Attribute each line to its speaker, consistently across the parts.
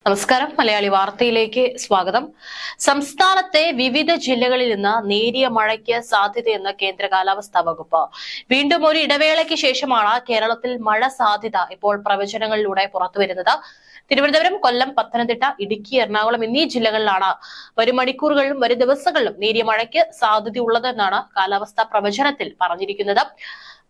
Speaker 1: നമസ്കാരം. മലയാളി വാർത്തയിലേക്ക് സ്വാഗതം. സംസ്ഥാനത്തെ വിവിധ ജില്ലകളിൽ നിന്ന് നേരിയ മഴയ്ക്ക് സാധ്യതയെന്ന് കേന്ദ്ര കാലാവസ്ഥാ വകുപ്പ്. വീണ്ടും ഒരു ഇടവേളയ്ക്ക് ശേഷമാണ് കേരളത്തിൽ മഴ സാധ്യത ഇപ്പോൾ പ്രവചനങ്ങളിലൂടെ പുറത്തുവരുന്നത്. തിരുവനന്തപുരം, കൊല്ലം, പത്തനംതിട്ട, ഇടുക്കി, എറണാകുളം എന്നീ ജില്ലകളിലാണ് വരും മണിക്കൂറുകളിലും വരും ദിവസങ്ങളിലും നേരിയ മഴയ്ക്ക് സാധ്യതയുള്ളതെന്നാണ് കാലാവസ്ഥാ പ്രവചനത്തിൽ പറഞ്ഞിരിക്കുന്നത്.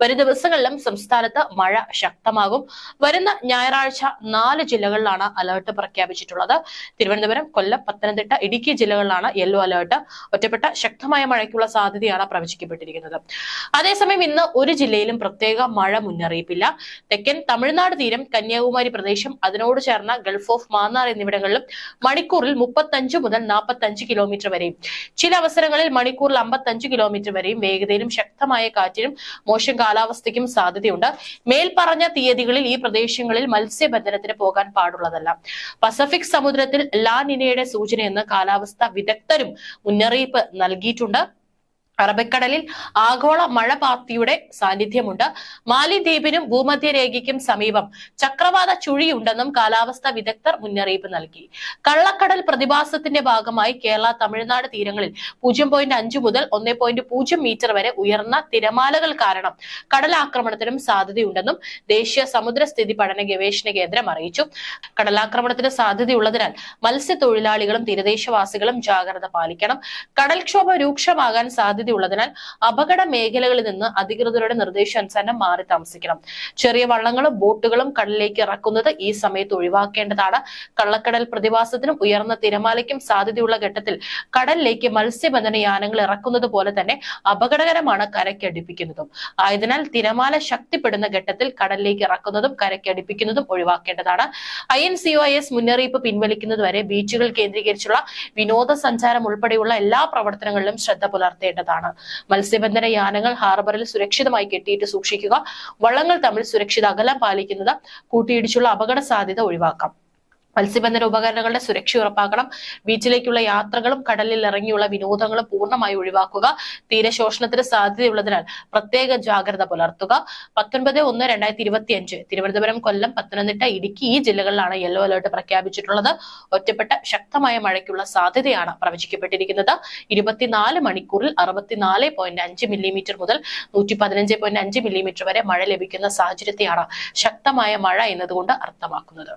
Speaker 1: വരും ദിവസങ്ങളിലും സംസ്ഥാനത്ത് മഴ ശക്തമാകും. വരുന്ന ഞായറാഴ്ച 4 ജില്ലകളിലാണ് അലർട്ട് പ്രഖ്യാപിച്ചിട്ടുള്ളത്. തിരുവനന്തപുരം, കൊല്ലം, പത്തനംതിട്ട, ഇടുക്കി ജില്ലകളിലാണ് യെല്ലോ അലർട്ട്. ഒറ്റപ്പെട്ട ശക്തമായ മഴയ്ക്കുള്ള സാധ്യതയാണ് പ്രവചിക്കപ്പെട്ടിരിക്കുന്നത്. അതേസമയം ഇന്ന് ഒരു ജില്ലയിലും പ്രത്യേക മഴ മുന്നറിയിപ്പില്ല. തെക്കൻ തമിഴ്നാട് തീരം, കന്യാകുമാരി പ്രദേശം, അതിനോട് ചേർന്ന ഗൾഫ് ഓഫ് മാന്നാർ എന്നിവിടങ്ങളിലും മണിക്കൂറിൽ 35 മുതൽ 45 കിലോമീറ്റർ വരെയും ചില അവസരങ്ങളിൽ മണിക്കൂറിൽ 55 കിലോമീറ്റർ വരെയും വേഗതയിലും ശക്തമായ കാറ്റിനും മോശം കാലാവസ്ഥയ്ക്കും സാധ്യതയുണ്ട്. മേൽപ്പറഞ്ഞ തീയതികളിൽ ഈ പ്രദേശങ്ങളിൽ മത്സ്യബന്ധനത്തിന് പോകാൻ പാടുള്ളതല്ല. പസഫിക് സമുദ്രത്തിൽ ലാ നിനയുടെ സൂചനയെന്ന് കാലാവസ്ഥാ വിദഗ്ധരും മുന്നറിയിപ്പ് നൽകിയിട്ടുണ്ട്. അറബിക്കടലിൽ ആഗോള മഴപാത്തിയുടെ സാന്നിധ്യമുണ്ട്. മാലിദ്വീപിനും ഭൂമധ്യരേഖയ്ക്കും സമീപം ചക്രവാത ചുഴിയുണ്ടെന്നും കാലാവസ്ഥാ വിദഗ്ധർ മുന്നറിയിപ്പ് നൽകി. കള്ളക്കടൽ പ്രതിഭാസത്തിന്റെ ഭാഗമായി കേരള, തമിഴ്നാട് തീരങ്ങളിൽ 0.5 മുതൽ 1.0 മീറ്റർ വരെ ഉയർന്ന തിരമാലകൾ കാരണം കടലാക്രമണത്തിനും സാധ്യതയുണ്ടെന്നും ദേശീയ സമുദ്രസ്ഥിതി പഠന ഗവേഷണ കേന്ദ്രം അറിയിച്ചു. കടലാക്രമണത്തിന് സാധ്യതയുള്ളതിനാൽ മത്സ്യത്തൊഴിലാളികളും തീരദേശവാസികളും ജാഗ്രത പാലിക്കണം. കടൽക്ഷോഭം രൂക്ഷമാകാൻ സാധ്യതയുള്ളതിനാൽ അപകട മേഖലകളിൽ നിന്ന് അധികൃതരുടെ നിർദ്ദേശാനുസരണം മാറി താമസിക്കണം. ചെറിയ വള്ളങ്ങളും ബോട്ടുകളും കടലിലേക്ക് ഇറക്കുന്നത് ഈ സമയത്ത് ഒഴിവാക്കേണ്ടതാണ്. കള്ളക്കടൽ പ്രതിഭാസത്തിനും ഉയർന്ന തിരമാലയ്ക്കും സാധ്യതയുള്ള ഘട്ടത്തിൽ കടലിലേക്ക് മത്സ്യബന്ധന യാനങ്ങൾ ഇറക്കുന്നത് പോലെ തന്നെ അപകടകരമാണ് കരയ്ക്കടുപ്പിക്കുന്നതും. ആയതിനാൽ തിരമാല ശക്തിപ്പെടുന്ന ഘട്ടത്തിൽ കടലിലേക്ക് ഇറക്കുന്നതും കരയ്ക്കടുപ്പിക്കുന്നതും ഒഴിവാക്കേണ്ടതാണ്. INCOIS മുന്നറിയിപ്പ് പിൻവലിക്കുന്നതുവരെ ബീച്ചുകൾ കേന്ദ്രീകരിച്ചുള്ള വിനോദസഞ്ചാരം ഉൾപ്പെടെയുള്ള എല്ലാ പ്രവർത്തനങ്ങളിലും ശ്രദ്ധ പുലർത്തേണ്ടതാണ്. മത്സ്യബന്ധന യാനങ്ങൾ ഹാർബറിൽ സുരക്ഷിതമായി കെട്ടിയിട്ട് സൂക്ഷിക്കുക. വള്ളങ്ങൾ തമ്മിൽ സുരക്ഷിത അകലം പാലിക്കുന്നത് കൂട്ടിയിടിച്ചുള്ള അപകട സാധ്യത ഒഴിവാക്കാം. മത്സ്യബന്ധന ഉപകരണങ്ങളുടെ സുരക്ഷ ഉറപ്പാക്കണം. ബീച്ചിലേക്കുള്ള യാത്രകളും കടലിൽ ഇറങ്ങിയുള്ള വിനോദങ്ങളും പൂർണ്ണമായി ഒഴിവാക്കുക. തീരശോഷണത്തിന് സാധ്യതയുള്ളതിനാൽ പ്രത്യേക ജാഗ്രത പുലർത്തുക. 19/1/2025 തിരുവനന്തപുരം, കൊല്ലം, പത്തനംതിട്ട, ഇടുക്കി ഈ ജില്ലകളിലാണ് യെല്ലോ അലർട്ട് പ്രഖ്യാപിച്ചിട്ടുള്ളത്. ഒറ്റപ്പെട്ട ശക്തമായ മഴയ്ക്കുള്ള സാധ്യതയാണ് പ്രവചിക്കപ്പെട്ടിരിക്കുന്നത്. 24 മണിക്കൂറിൽ 64.5 മില്ലിമീറ്റർ മുതൽ 115.5 മില്ലിമീറ്റർ വരെ മഴ ലഭിക്കുന്ന സാഹചര്യത്തെയാണ് ശക്തമായ മഴ എന്നതുകൊണ്ട് അർത്ഥമാക്കുന്നത്.